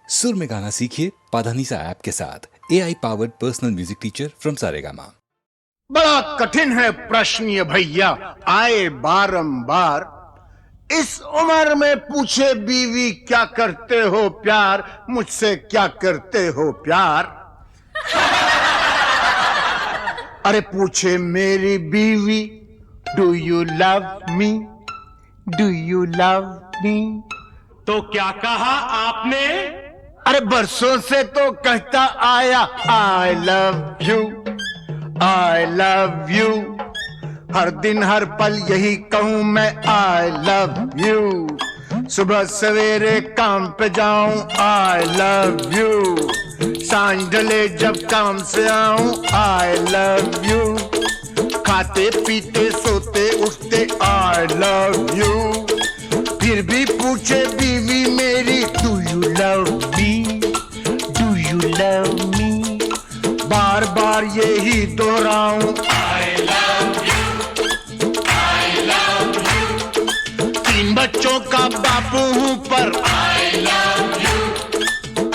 सुर में गाना सीखिए पाधानीसा ऐप के साथ। AI powered personal music teacher from Saregama. बड़ा कठिन है प्रश्न ये भैया, आए बारंबार। इस उम्र में पूछे बीवी क्या करते हो प्यार, मुझसे क्या करते हो प्यार। अरे पूछे मेरी बीवी, do you love me, do you love मी। तो क्या कहा आपने? अरे बरसों से तो कहता आया I love you, I love you. हर दिन हर पल यही कहूं मैं आई लव यू। सुबह सवेरे काम पे जाऊं आई लव यू, सांझ ढले जब काम से आऊं आई लव यू। खाते पीते सोते उठते आई लव यू। फिर भी पूछे बीवी मेरी, do you love me, do you love me. बार बार यही दोहराऊं I love you, I love you. 3 बच्चों का बापू हूं पर आई लव यू।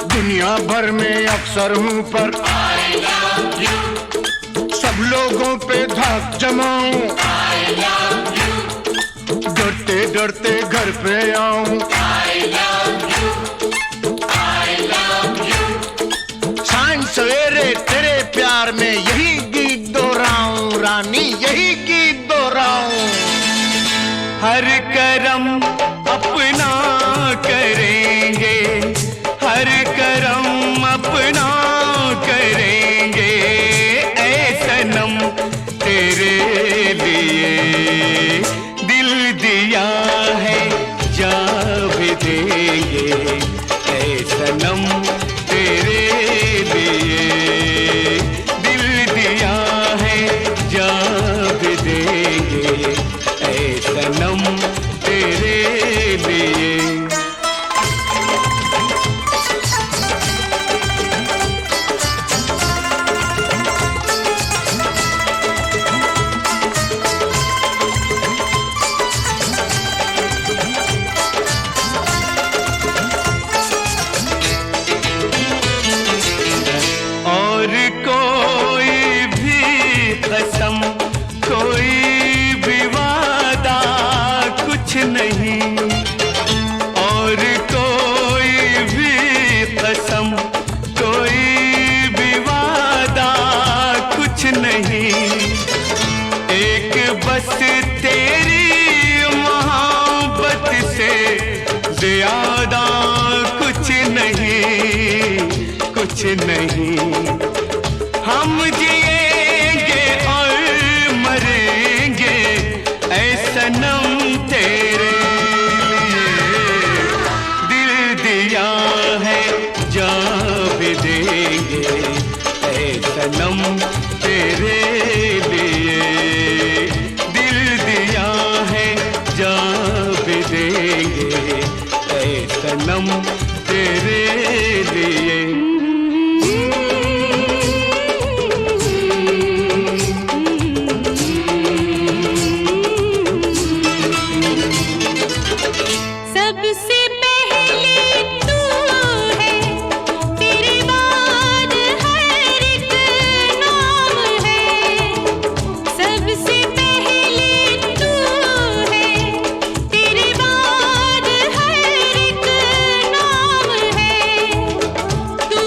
दुनिया भर में अफसर हूं पर आई लव यू। सब लोगों पे धाक जमाऊं आई लव यू। डरते डरते घर पे आऊं आई love you, I love you. सांझ सवेरे तेरे प्यार में यही गीत दोहराऊं रानी, यही गीत दोहराऊं। हर करम अपना करेंगे, हर करम अपना करेंगे। ऐ सनम तेरे लिए दिल दिया है, जा भी देंगे। ऐ सनम तेरे लिए दिल दिया है, जा भी देंगे। ऐ सनम तेरे लिए। और कोई भी कसम, कोई भी वादा कुछ नहीं। और कोई भी कसम, कोई भी वादा कुछ नहीं। एक बस तेरी मोहब्बत से ज़्यादा कुछ नहीं, कुछ नहीं। हम जिएंगे और मरेंगे ऐ सनम तेरे लिए। दिल दिया है, जा भी देंगे ऐ सनम तेरे लिए। दिल दिया है, जा भी देंगे ऐ सनम तेरे लिए। सबसे पहले तू है, तेरे बाद हर एक नाम है। सबसे पहले तू है, तेरे बाद हर एक नाम है। तू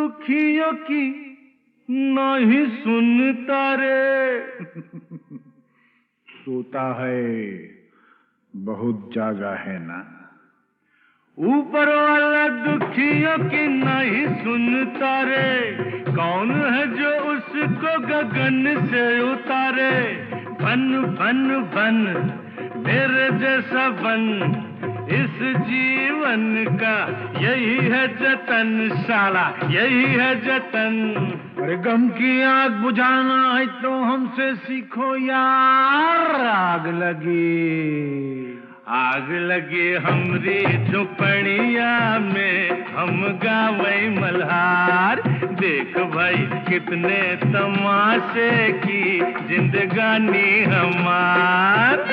दुखियों की नहीं सुनता रे। सोता है बहुत जागा है ना, ऊपर वाला दुखियों की नहीं सुनता रे। कौन है जो उसको गगन से उतारे। बन बन बन मेरे जैसा बन, इस जीवन का यही है जतन, साला यही है जतन। अरे गम की आग बुझाना है तो हमसे सीखो यार। आग लगी हमरी झुपड़िया में, हम गावई मल्हार। देख भाई कितने तमाशे की जिंदगानी हमार।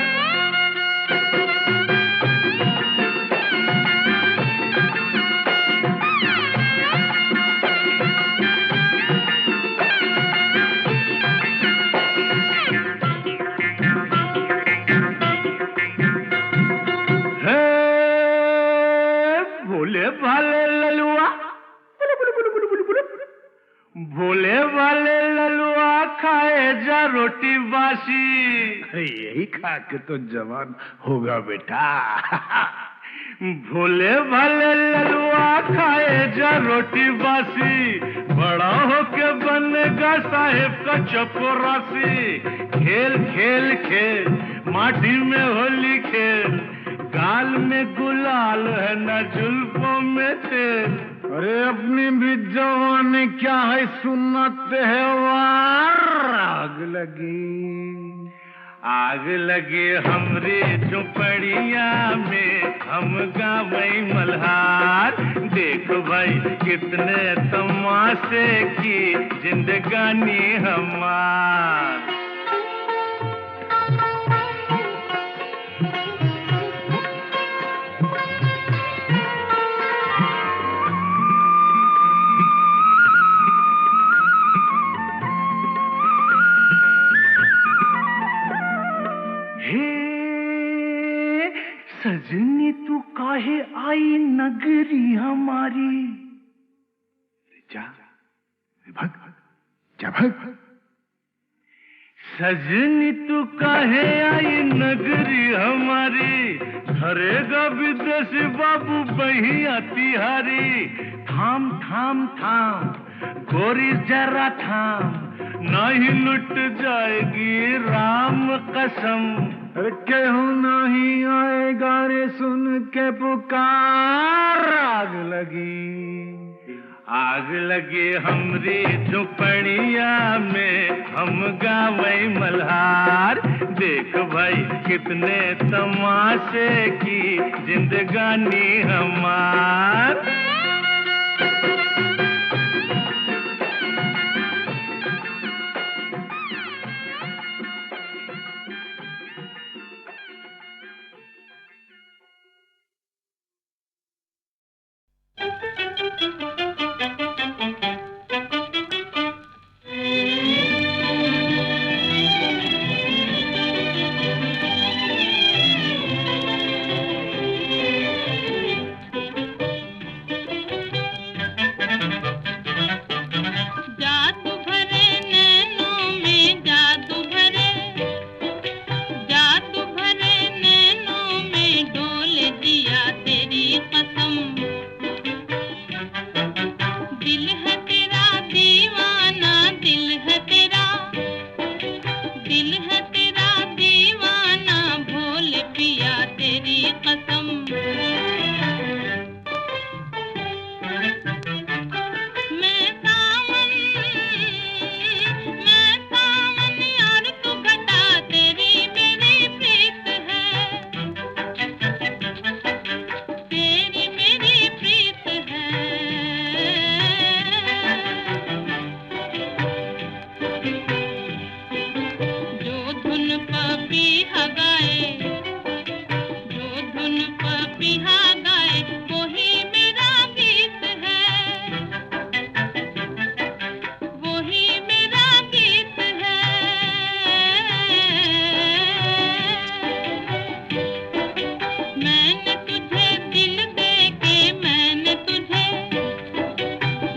भोले वाले ललुआ खाए जा रोटी बासी। यही खा के तो जवान होगा बेटा। भोले वाले ललुआ खाए जा रोटी बासी, बड़ा होके बनेगा साहेब का चपरासी। खेल खेल खेल माटी में होली खेल, गाल में गुलाल है न जुल्फों में तेल। अरे अपनी भी जवानी क्या है सुनते है वार। आग लगी हमरी झुपड़िया में, हम गावई मल्हार। देख भाई कितने तमाशे की जिंदगानी हमार। सजनी तू काहे आई नगरी हमारी। जा भग जा भग। सजनी तू काहे आई नगरी हमारी, धरेगा विदेशी बाबू बहिया तिहारी। थाम थाम थाम गोरी जरा थाम, नहीं लुट जाएगी राम कसम। अरे केहू नहीं आएगा रे सुन के पुकार। आग लगी हमरी झुपड़िया में, हम गावई मल्हार। देख भाई कितने तमाशे की जिंदगानी हमार।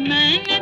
मैंने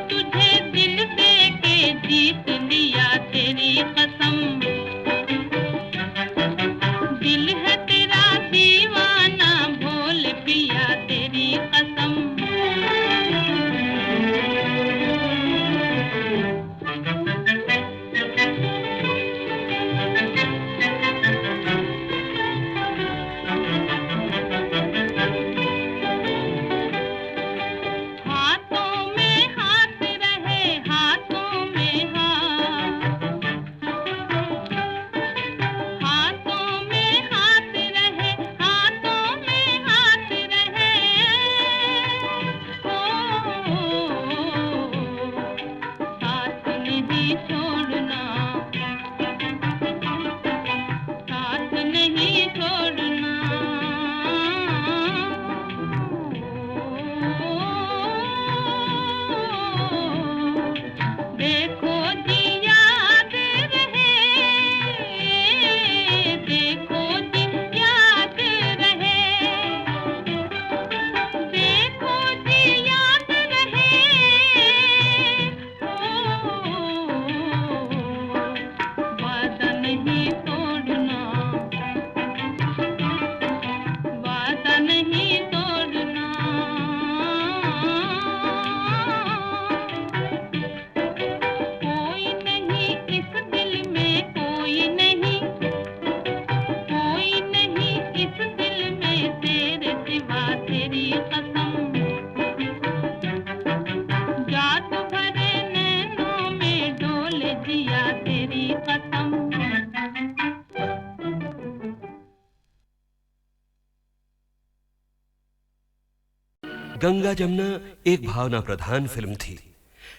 गंगा जमुना एक भावना प्रधान फिल्म थी,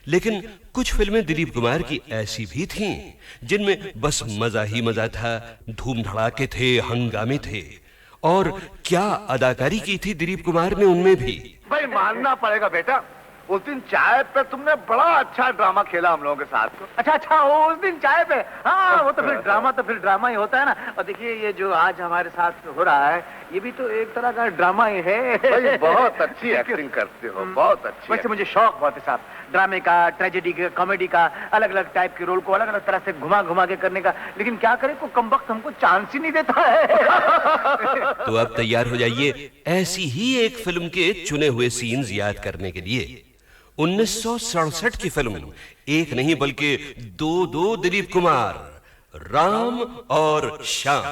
लेकिन कुछ फिल्में दिलीप कुमार की ऐसी भी थीं जिनमें बस मजा ही मजा था, धूम धड़ाके थे, हंगामे थे। और क्या अदाकारी की थी दिलीप कुमार ने उनमें भी। भाई मानना पड़ेगा बेटा, उस दिन चाय पे तुमने बड़ा अच्छा ड्रामा खेला हम लोगों के साथ। अच्छा उस दिन चाय पे, हाँ वो तो फिर ड्रामा ही होता है ना। और देखिए ये जो आज हमारे साथ हो रहा है ये भी तो एक तरह का ड्रामा ही है। भाई बहुत अच्छी एक्टिंग करते हो, बहुत अच्छी। वैसे मुझे शौक बहुत है साहब ड्रामे का, ट्रेजेडी का, कॉमेडी का, अलग अलग टाइप के रोल को अलग अलग तरह से घुमा घुमा के करने का, लेकिन क्या करे को कमबख्त हमको चांस ही नहीं देता है। तो अब तैयार हो जाइए ऐसी ही एक फिल्म के चुने हुए सीन्स याद करने के लिए। 1967 की फिल्म, एक नहीं बल्कि दो दिलीप कुमार, राम और श्याम।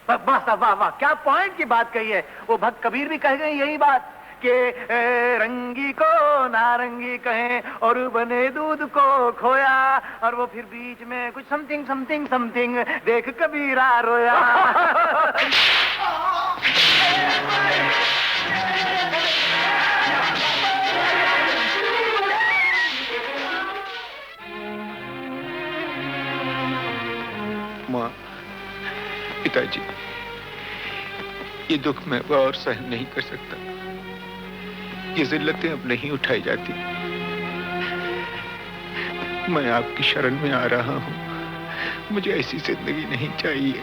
वाह वाह वाह, क्या पॉइंट की बात कही है। वो भक्त कबीर भी कह गए यही बात कि रंगी को नारंगी कहें और बने दूध को खोया, और वो फिर बीच में कुछ समथिंग समथिंग समथिंग देख कबीरा रोया। माँ, पिताजी, ये दुख मैं और सहन नहीं कर सकता। ये जिल्लतें अब नहीं उठाई जाती। मैं आपकी शरण में आ रहा हूँ। मुझे ऐसी जिंदगी नहीं चाहिए,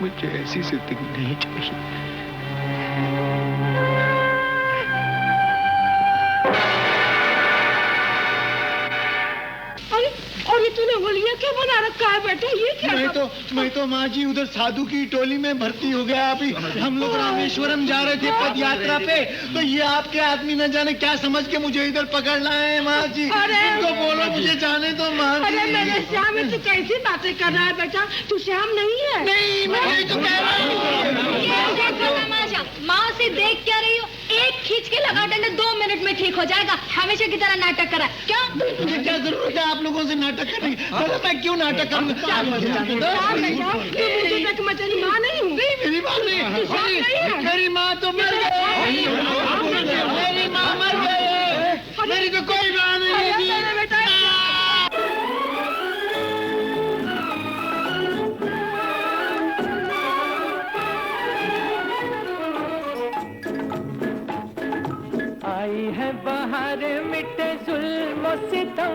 मुझे ऐसी जिंदगी नहीं चाहिए। और ये तूने होलिया क्या बना रखा है बेटा? ये क्या? मैं तो माँ जी उधर साधु की टोली में भर्ती हो गया। अभी हम लोग रामेश्वरम जा रहे थे पद यात्रा पे, तो ये आपके आदमी न जाने क्या समझ के मुझे इधर पकड़ लाए हैं माँ जी। तो बोलो मुझे जाने दो माँ जी। अरे मेरे श्याम, तू कैसी बातें कर रहा है बेटा? तू श्याम नहीं है। नहीं, मैं तो कह रहा हूँ। माँ से देख क्या रही हो? एक खींच के लगा डंडा 2 मिनट में ठीक हो जाएगा। हमेशा की तरह नाटक करा क्या? मुझे क्या जरूरत है आप लोगों से नाटक करने की? मैं क्यों नाटक करूँगा? तेरी माँ नहीं हूँ। मेरी माँ नहीं, मेरी माँ तो मर गई। मेरी माँ मर गई, मेरी तो कोई माँ नहीं है। आई है बाहर मिटे जुल्म सितम,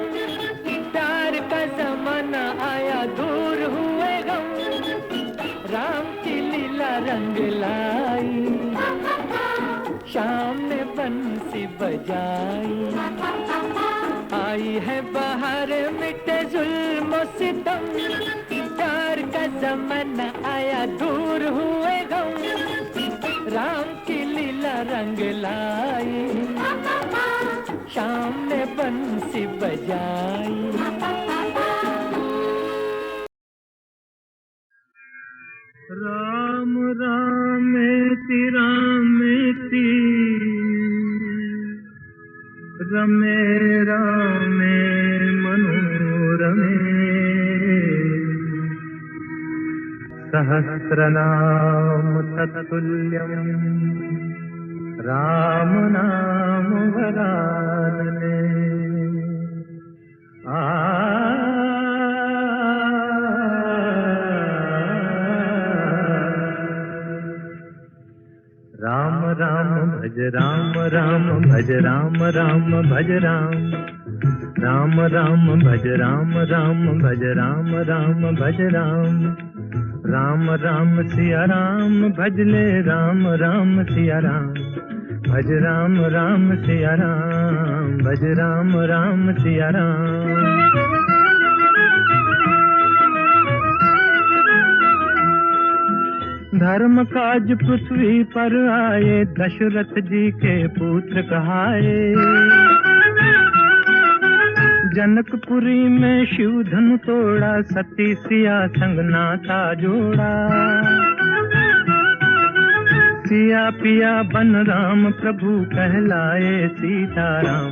प्यार का जमाना आया दूर हुए गम, राम की लीला रंग लाई, शाम ने बंसी बजाई। आई है बाहर मिटे जुल्म सितम, प्यार का जमाना आया दूर हुए गम, राम की लीला रंग लाई, शाम ने बंसी बजाई। राम रामेति रामेति रमे रामे मनोरमे, सहस्रनाम तत्तुल्यं राम नाम वरानने। राम राम भज राम राम भज राम राम भज राम, राम राम भज राम राम भज राम राम भज राम, राम राम सिया राम भजले राम राम सिया राम, भज राम राम सिया राम, भज राम राम सिया राम। धर्म काज पृथ्वी पर आए, दशरथ जी के पुत्र कहाए, जनकपुरी में शिव धनु तोड़ा, सती सिया संग नाता जोड़ा, सिया पिया बन राम प्रभु कहलाए सीताराम,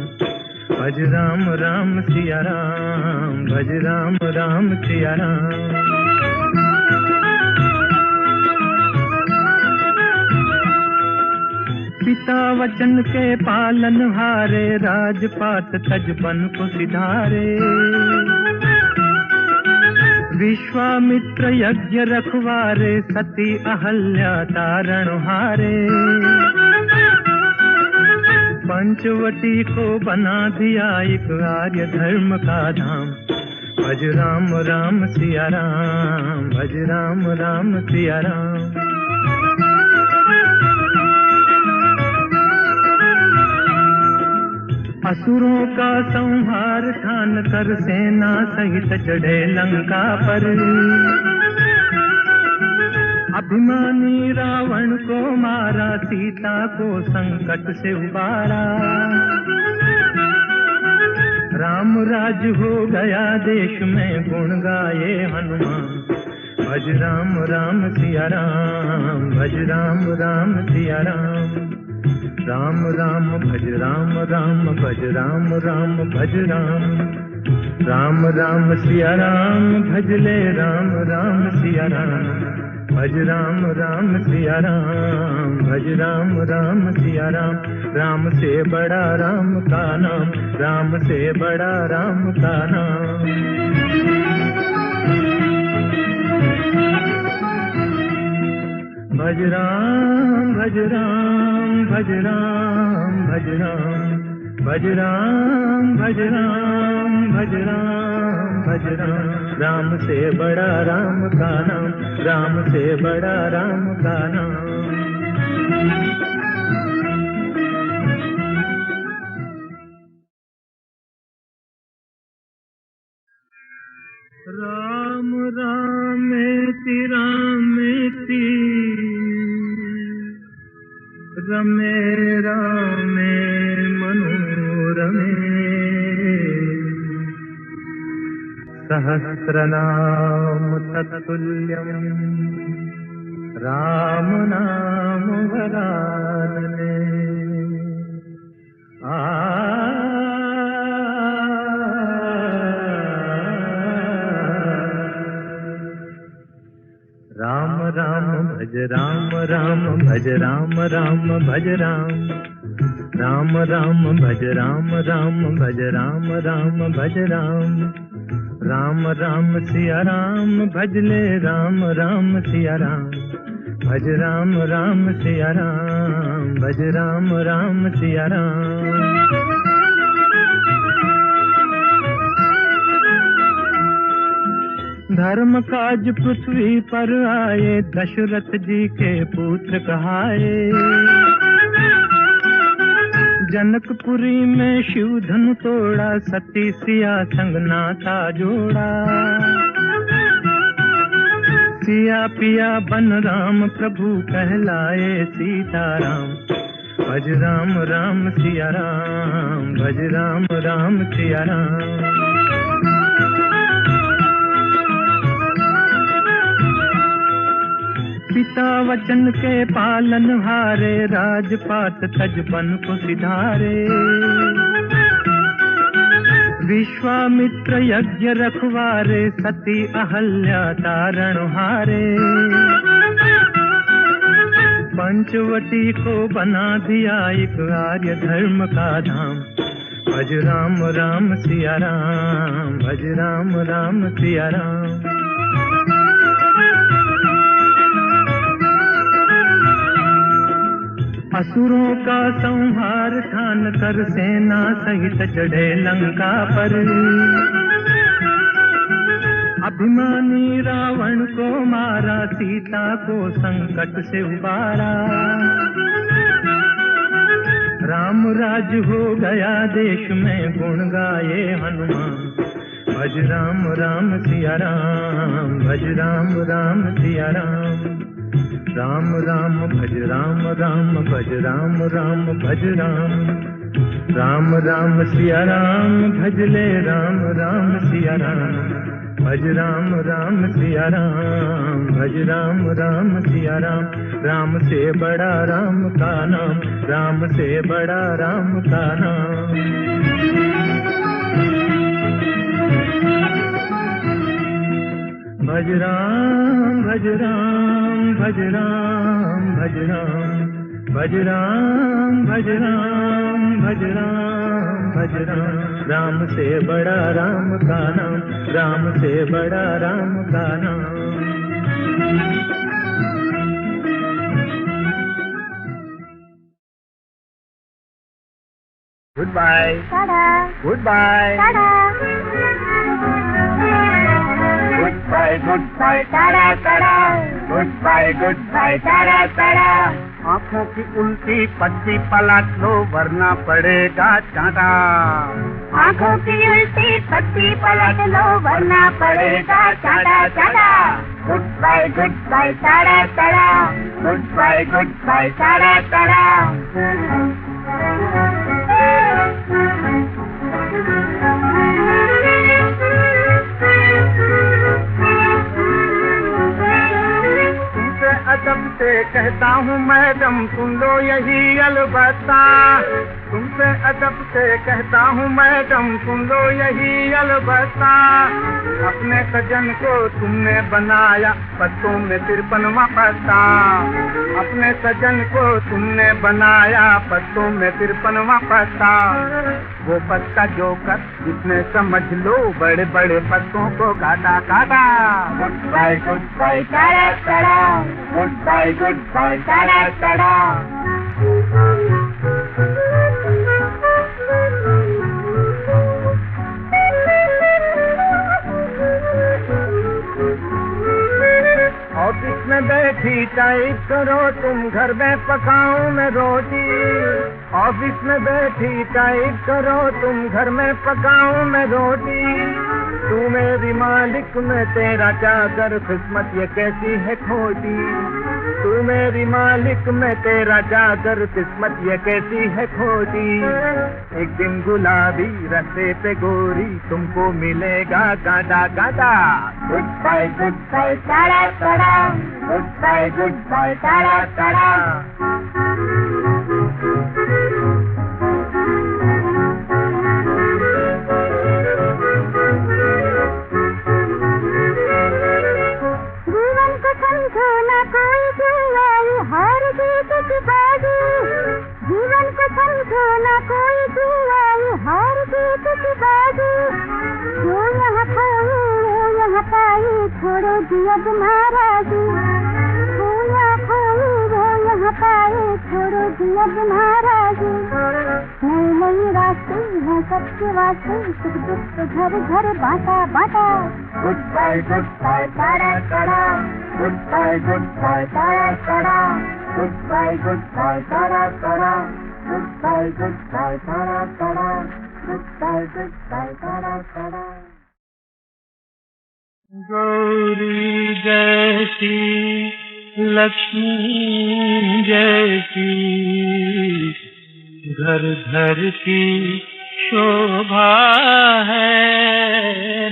भज राम राम सिया राम, भज राम राम सिया राम। पिता वचन के पालन हारे, राजपाट तजबन को सिधारे। विश्वामित्र यज्ञ रखवारे, सती अहल्या तारण हारे। पंचवटी को बना दिया एक आर्य धर्म का धाम। भज राम राम सिया राम, भज राम राम सिया राम। असुरों का संहार ठान कर सेना सहित चढ़े लंका पर। अभिमानी रावण को मारा, सीता को संकट से उबारा। राम राज हो गया देश में, गुण गाए हनुमान। भज राम राम सिया राम, भज राम राम सिया राम। राम राम भज राम राम, भज राम राम भज राम। राम राम सिया राम, भज ले राम राम सिया राम। भज राम राम सिया राम, भज राम राम सिया राम। राम से बड़ा राम का नाम, राम से बड़ा राम का नाम। भज राम भज राम, भज राम भज राम। भज राम भज राम, भज राम भज राम। राम से बड़ा राम का नाम, राम से बड़ा राम का नाम। राम रामेति रामेति, रमे रामे मनोरमे। सहस्रनाम तत्तुल्यं राम नाम वरानने। राम राम भज राम राम, भज राम राम भज राम। राम राम भज राम राम, भज राम राम भज राम। राम राम सिया राम, भज ले राम राम सिया राम। भज राम राम सिया राम, भज राम राम सिया राम। धर्म काज पृथ्वी पर आए, दशरथ जी के पुत्र कहाए। जनकपुरी में शिव धनु तोड़ा, सती सिया संग नाता जोड़ा। सिया पिया बन राम प्रभु कहलाए सीताराम। भज राम राम सिया राम, भज राम राम सिया राम। पिता वचन के पालन हारे, राजपाट तजबन को सिधारे। विश्वामित्र यज्ञ रखवारे, सती अहल्या तारण हारे। पंचवटी को बना दिया एक आर्य धर्म का धाम। भज राम राम सिया राम, भज राम राम सिया राम। असुरों का संहार ठान कर सेना सहित चढ़े लंका पर। अभिमानी रावण को मारा, सीता को संकट से उबारा। राम राज हो गया देश में, गुण गाए हनुमान। भज राम राम सिया राम, भज राम राम सिया राम। राम राम भज राम राम, भज राम राम भज राम। राम राम सिया राम, भज ले राम राम सिया राम। भज राम राम सिया राम, भज राम राम सिया राम। राम से बड़ा राम का नाम, राम से बड़ा राम का नाम। भज राम भज राम, भज राम भज राम। भज राम भज राम भज राम भज राम, राम से बड़ा राम का नाम, राम से बड़ा राम का नाम। Goodbye, goodbye, goodbye, goodbye, tata tata, goodbye, tata tata. आँखों की उल्टी पट्टी पलट लो वरना पड़ेगा चाटा। आँखों की उल्टी पट्टी पलट लो वरना पड़ेगा चाटा चाटा। Goodbye, tata tata, goodbye, tata tata. अदब से कहता हूँ मैडम सुन लो यही अलबत्ता, तुमसे अदब से कहता हूँ मैडम सुन लो यही अलबत्ता। अपने सजन को तुमने बनाया पत्तों में 53वां पत्ता, अपने सजन को तुमने बनाया पत्तों में 53वां पत्ता। वो पत्ता जो कर जिसने समझ लो बड़े बड़े पत्तों को काटा काटा। Goodbye tata tata, goodbye tata tata. Office में बैठी टाइप करो तुम, घर में पकाऊं मैं रोटी। ऑफिस में बैठी टाइप करो तुम, घर में पकाऊं मैं रोटी। तू मेरी मालिक मैं तेरा चाकर, किस्मत ये कैसी है खोटी। तू मेरी मालिक मैं तेरा चाकर, किस्मत ये कैसी है खोटी। एक दिन गुलाबी रास्ते पे गोरी, तुमको मिलेगा कांटा कांटा। Goodbye tata tata, goodbye tata tata. जीवन को समझो ना कोई जुआई, हार जीत की बाजी। जो यहाँ पाई वो यहाँ पाई, छोड़ो दिया नाराजी। जो यहाँ पाई वो यहाँ पाई, छोड़ो दिया नाराजी। नई नई रास्ते हैं सबके वास्ते, सुख दुख तो घर घर बांटा बांटा। Goodbye tata tata, goodbye tata tata. Goodbye, ta-da, ta-da. Goodbye, ta-da, ta-da. Goodbye, ta-da, ta-da. Gauri जैसी लक्ष्मी जैसी, घर घर की शोभा है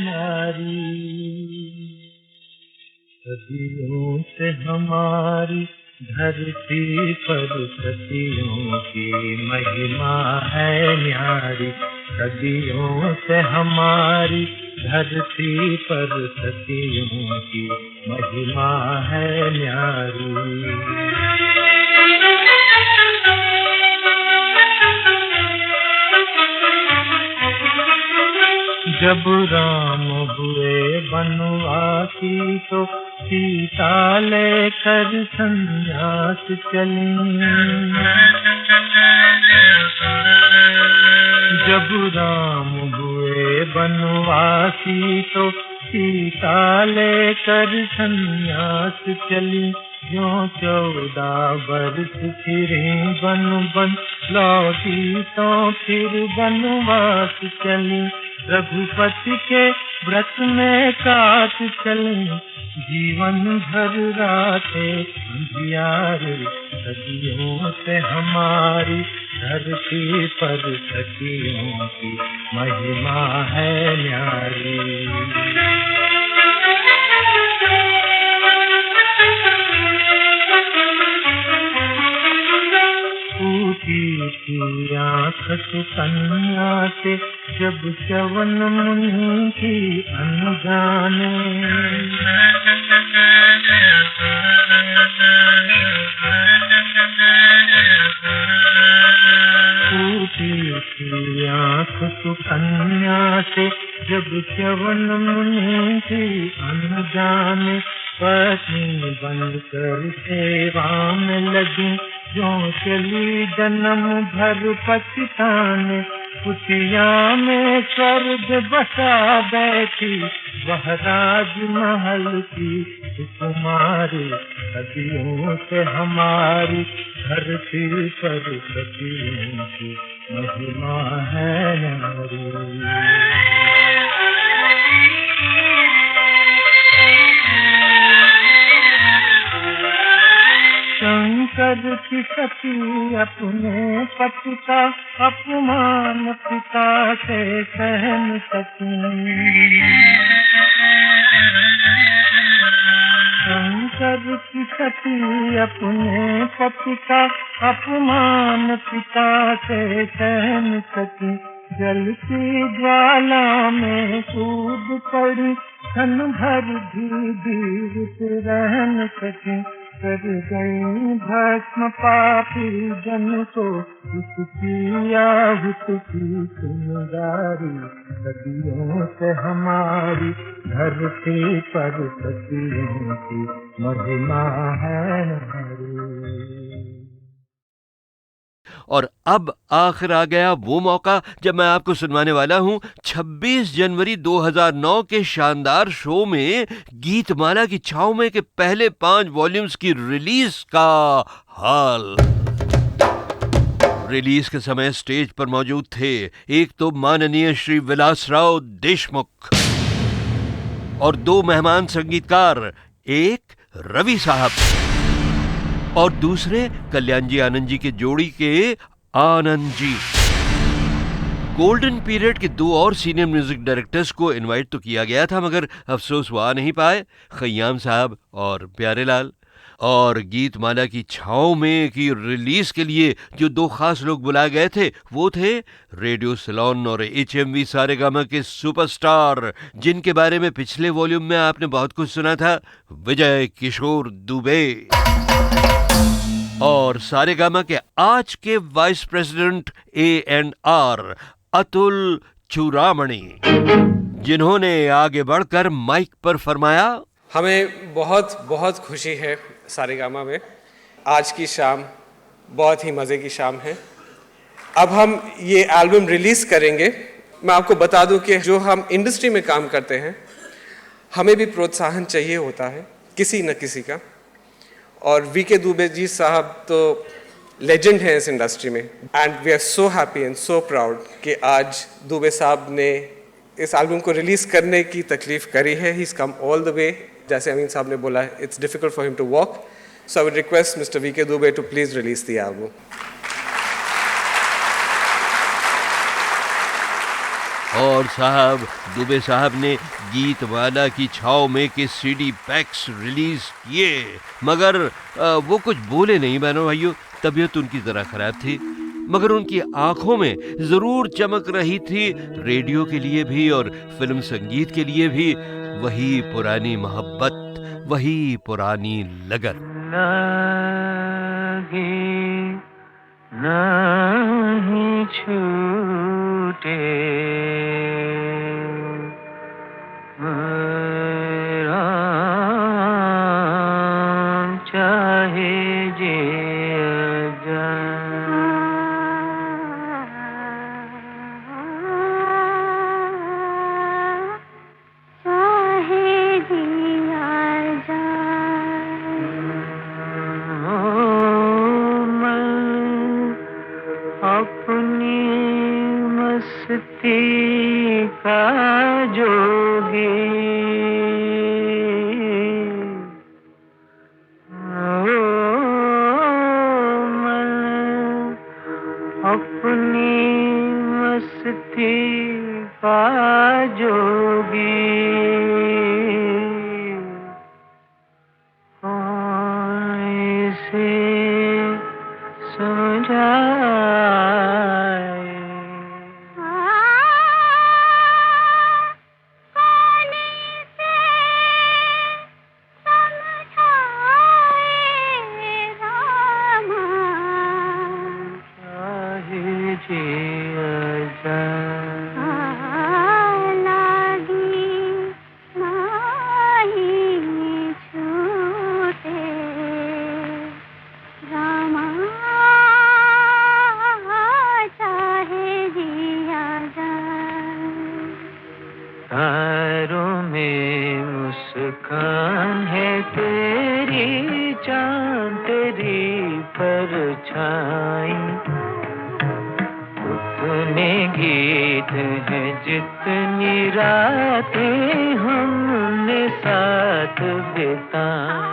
नारी। सदियों से हमारी धरती पर सतियों की महिमा है न्यारी। सदियों से हमारी धरती पर सतियों की महिमा है न्यारी। जब राम हुए बनवासी तो सीता लेकर संन्यास चली। जब राम हुए बनवासी तो सीता लेकर संन्यास चली। जो 14 वर्ष फिरे बन बन लौटी तो फिर बनवास चली। रघुपति के व्रत में काट चले, जीवन भर रातें अंधियारे। सदियों से हमारी धरती पर सखियों की महिमा है न्यारी। ऊटी की आँख सुकन्या से जब श्रवण मुनि की अनजाने। जब च्यवन मुनि थी अनजाने, पत्नी बन कर सेवा में लगी, जो चली जन्म भर पछताने, कुटिया में स्वर्ग बसा बैठी, वह राजमहल की कुमारी, सदियों से हमारी धरती पर सदियों की महिमा है नारी। शंकर की सती अपने पति का अपमान पिता से सह न सकी, शंकर की सती अपने पति का अपमान पिता से सह न सकी, जलती ज्वाला में कूद पड़ी, क्षण भर भी जीवित रह न सकी, कर गई भस्म पापी जन को, उसकी आहुत की चिंगारी, सदियों से हमारी धरती पर सदियों की महिमा है नारी। और अब आखिर आ गया वो मौका जब मैं आपको सुनवाने वाला हूं 26 जनवरी 2009 के शानदार शो में गीतमाला की छाव में के पहले 5 वॉल्यूम्स की रिलीज का हाल। रिलीज के समय स्टेज पर मौजूद थे एक तो माननीय श्री विलासराव देशमुख और 2 मेहमान संगीतकार, एक रवि साहब और दूसरे कल्याण जी आनंद जी के जोड़ी के आनंद जी। गोल्डन पीरियड के 2 और सीनियर म्यूजिक डायरेक्टर्स को इनवाइट तो किया गया था, मगर अफसोस वो आ नहीं पाए, खयाम साहब और प्यारेलाल। और गीतमाला की छाव में की रिलीज के लिए जो 2 खास लोग बुलाए गए थे वो थे रेडियो सिलोन और HMV सारेगामा के सुपरस्टार, जिनके बारे में पिछले वॉल्यूम में आपने बहुत कुछ सुना था, विजय किशोर दुबे। और सारेगामा के आज के वाइस प्रेसिडेंट A&R अतुल चूड़ामणि, जिन्होंने आगे बढ़कर माइक पर फरमाया, हमें बहुत बहुत खुशी है सारेगामा में। आज की शाम बहुत ही मज़े की शाम है। अब हम ये एल्बम रिलीज़ करेंगे। मैं आपको बता दूं कि जो हम इंडस्ट्री में काम करते हैं, हमें भी प्रोत्साहन चाहिए होता है किसी न किसी का, और वीके दुबे जी साहब तो लेजेंड हैं इस इंडस्ट्री में, and we are so happy and so proud कि आज दुबे साहब ने इस एल्बम को रिलीज़ करने की तकलीफ़ करी है। He is come all the way, जैसे अमीन साहब ने बोला, it's difficult for him to walk, so I would request mister VK Dubey to please release the album. और साहब दुबे साहब ने गीतमाला की छाव में के CD पैक्स रिलीज किए, मगर वो कुछ बोले नहीं बहनों भाइयों, तबीयत उनकी जरा खराब थी, मगर उनकी आंखों में जरूर चमक रही थी रेडियो के लिए भी और फिल्म संगीत के लिए भी वही पुरानी मोहब्बत, वही पुरानी लगन। नहीं छूटे मेरा चाहे जे का जोगी मैं अपनी मस्ती का जोगी कौन से समझाए जितने गीत हैं जितनी रातें हमने साथ बिताई।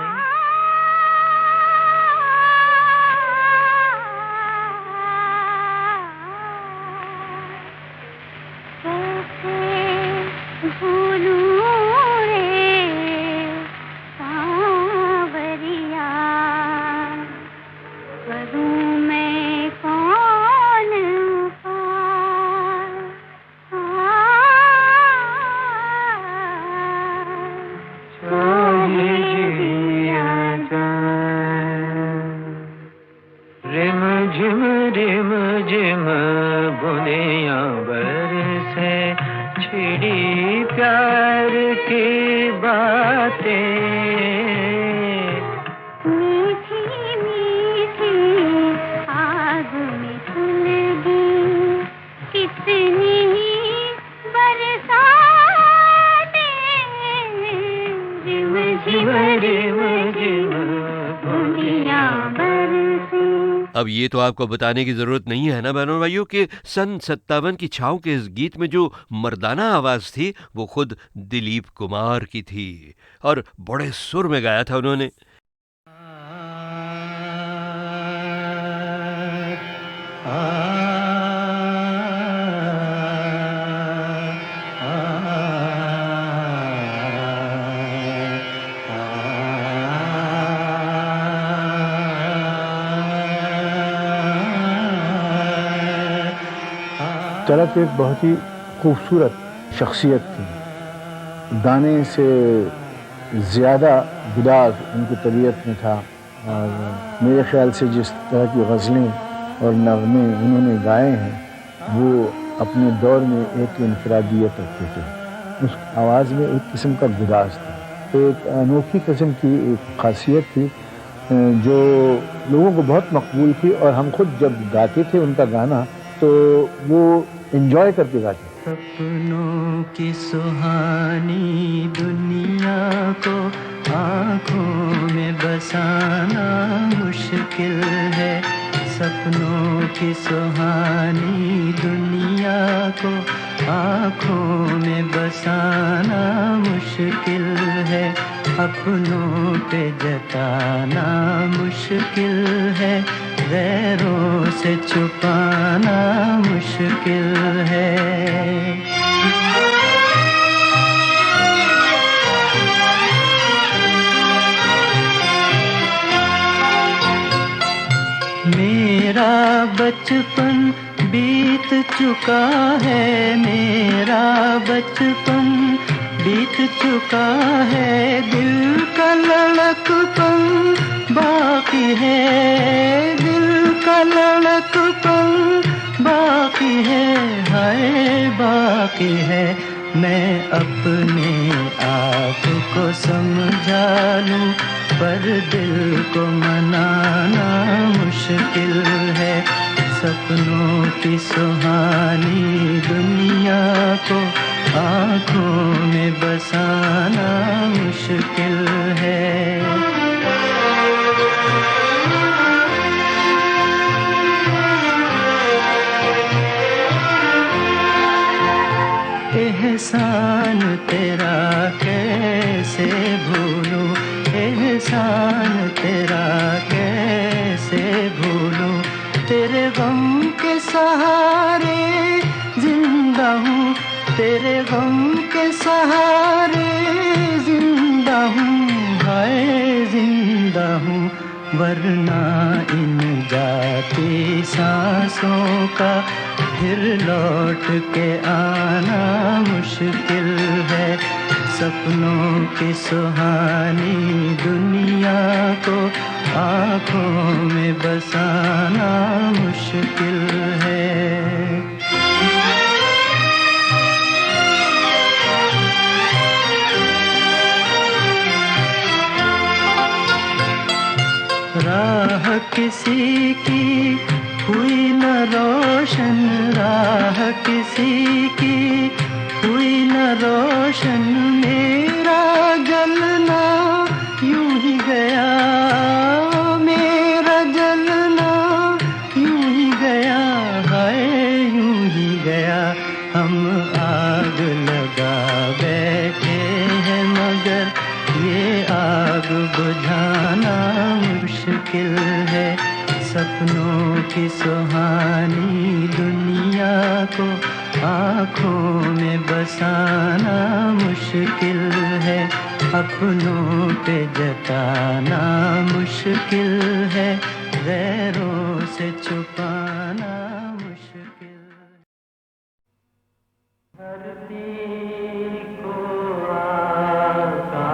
रिम झिम बुनिया बरसे छिड़ी प्यार की बातें, मीठी मीठी आग में सुलगी कितनी बरसातें, रिम झिम बुनिया बरसे। अब ये तो आपको बताने की जरूरत नहीं है ना बहनों भाइयों कि सन 57 की छाँव के इस गीत में जो मर्दाना आवाज थी वो खुद दिलीप कुमार की थी और बड़े सुर में गाया था उन्होंने। चरक एक बहुत ही खूबसूरत शख्सियत थी। गाने से ज़्यादा गुदाग उनकी तबीयत में था और मेरे ख़्याल से जिस तरह की गज़लें और नग़्मे उन्होंने गाए हैं वो अपने दौर में एक इनफरादियत रखते थे। उस आवाज़ में एक किस्म का गुदाज था, तो एक अनोखी किस्म की एक ख़ासियत थी जो लोगों को बहुत मकबूल थी और हम खुद जब गाते थे उनका गाना तो वो एंजॉय करके गाते। सपनों की सुहानी दुनिया को आँखों में बसाना मुश्किल है, सपनों की सुहानी दुनिया को आँखों में बसाना मुश्किल है, अपनों पे जताना मुश्किल है, गैरों से छुपाना मुश्किल है। मेरा बचपन बीत चुका है, मेरा बचपन बीत चुका है, दिल का लड़कपन बाकी है, दिल का लड़कपन बाकी है, हाय बाकी है। मैं अपने आप को समझा लूं पर दिल को मनाना मुश्किल है, सपनों की सुहानी दुनिया को आँखों में बसाना मुश्किल है। एहसान तेरा कैसे भूलूं, एहसान तेरा कैसे भूलूं, तेरे गम के सहारे जिंदा हूँ, तेरे गम के सहारे जिंदा हूँ, हाय जिंदा हूँ, वरना इन जाती सांसों का फिर लौट के आना मुश्किल है, सपनों की सुहानी दुनिया को आँखों में बसाना मुश्किल है। राह किसी की हुई न रोशन, राह किसी की हुई न रोशन, मेरा जलना यूं ही गया, मेरा जलना यूं ही गया, हाय यूं ही सुलझाना मुश्किल है, सपनों की सुहानी दुनिया को आँखों में बसाना मुश्किल है, अपनों पे जताना मुश्किल है, गैरों से छुपाना मुश्किल। धरती को आकाश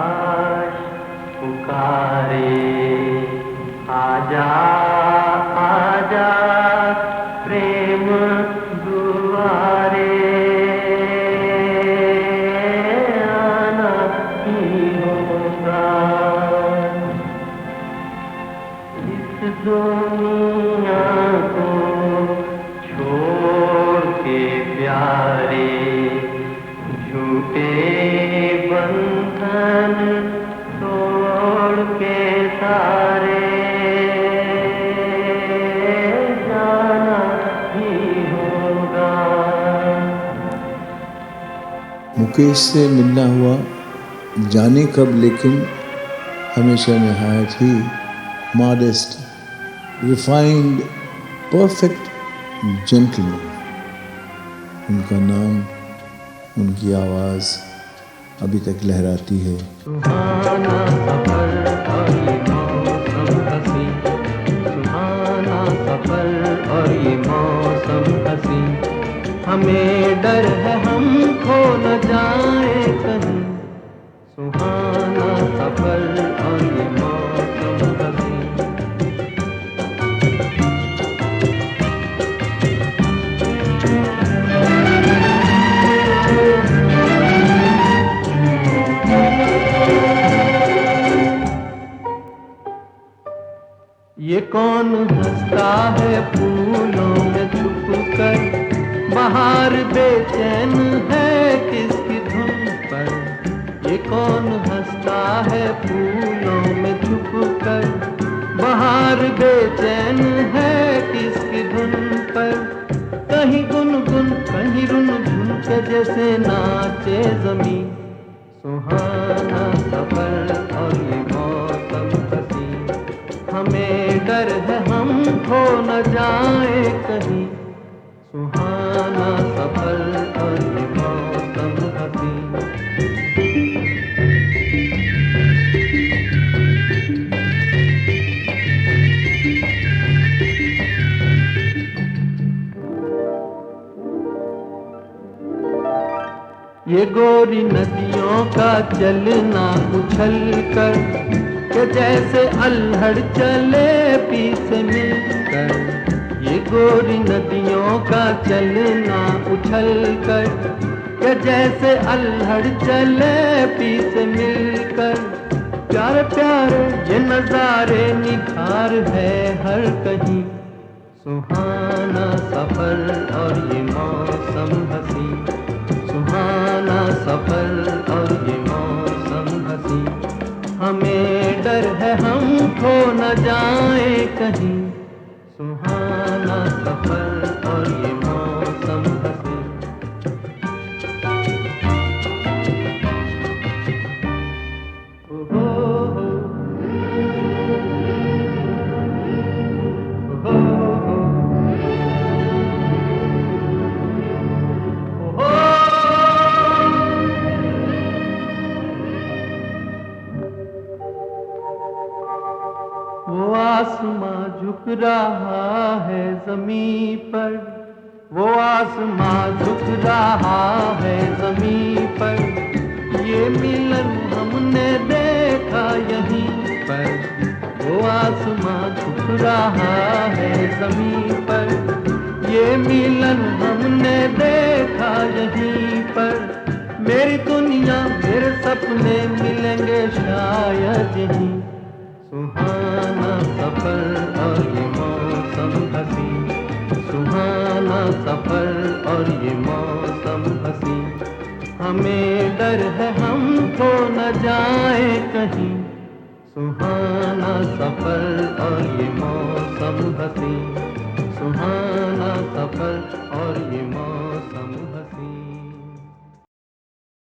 पुकारे, आजा आजा प्रेम दुआरे, आना ही होगा इस दुनिया को छोड़ के प्यारे, झूठे बंधन तोड़ के सारे, जाना ही होगा। मुकेश से मिलना हुआ, जाने कब, लेकिन हमेशा नहायत ही मॉडेस्ट, रिफाइंड, परफेक्ट जेंटलमैन। उनका नाम, उनकी आवाज़ अभी तक लहराती है। सुहाना सफर और ये मौसम हंसी, सुहाना सफर और ये मौसम हंसी, हमें डर है हम खो न जाए कहीं, सुहाना सफर और ये मौसम हंसी। ये कौन हंसता है फूलों में छुप कर, बाहर बेचैन है किसकी धुन पर, ये कौन हंसता है फूलों में छुप कर, बाहर बेचैन है किसकी धुन पर, कहीं गुनगुन कहीं रुनझुन के जैसे नाचे जमीन, सुहाना सफर और ये मौसम हंसी, हमें डर है हम खो न जाए कहीं, सुहाना सफर और ये मौसम हंसी। ये गोरी नदियों का चलना उछल कर, के जैसे अल्हड़ चले पीस मिलकर, ये गोरी नदियों का चलना उछल कर, के जैसे अल्हड़ चले पीस मिलकर, प्यारे प्यारे ये नजारे निखार है हर कहीं, सुहाना सफर और ये मौसम हंसी, सुहाना सफर और ये मौसम हंसी, हमें डर है हम खो न जाए कहीं, सुहाना सफर और ये मौसम हंसी। वो आसमां झुक रहा है ज़मीं पर, वो आसमां झुक रहा है ज़मीं पर, ये मिलन हमने देखा यहीं पर, वो आसमां झुक रहा है ज़मीं पर, ये मिलन हमने देखा यहीं पर, मेरी दुनिया मेरे सपने मिलेंगे शायद यहीं, सुहाना सफर और ये मौसम हंसी, सुहाना सफर और ये मौसम हंसी, हमें डर है हम खो न जाए कहीं, सुहाना सफर और ये मौसम हंसी, सुहाना सफर और ये मौसम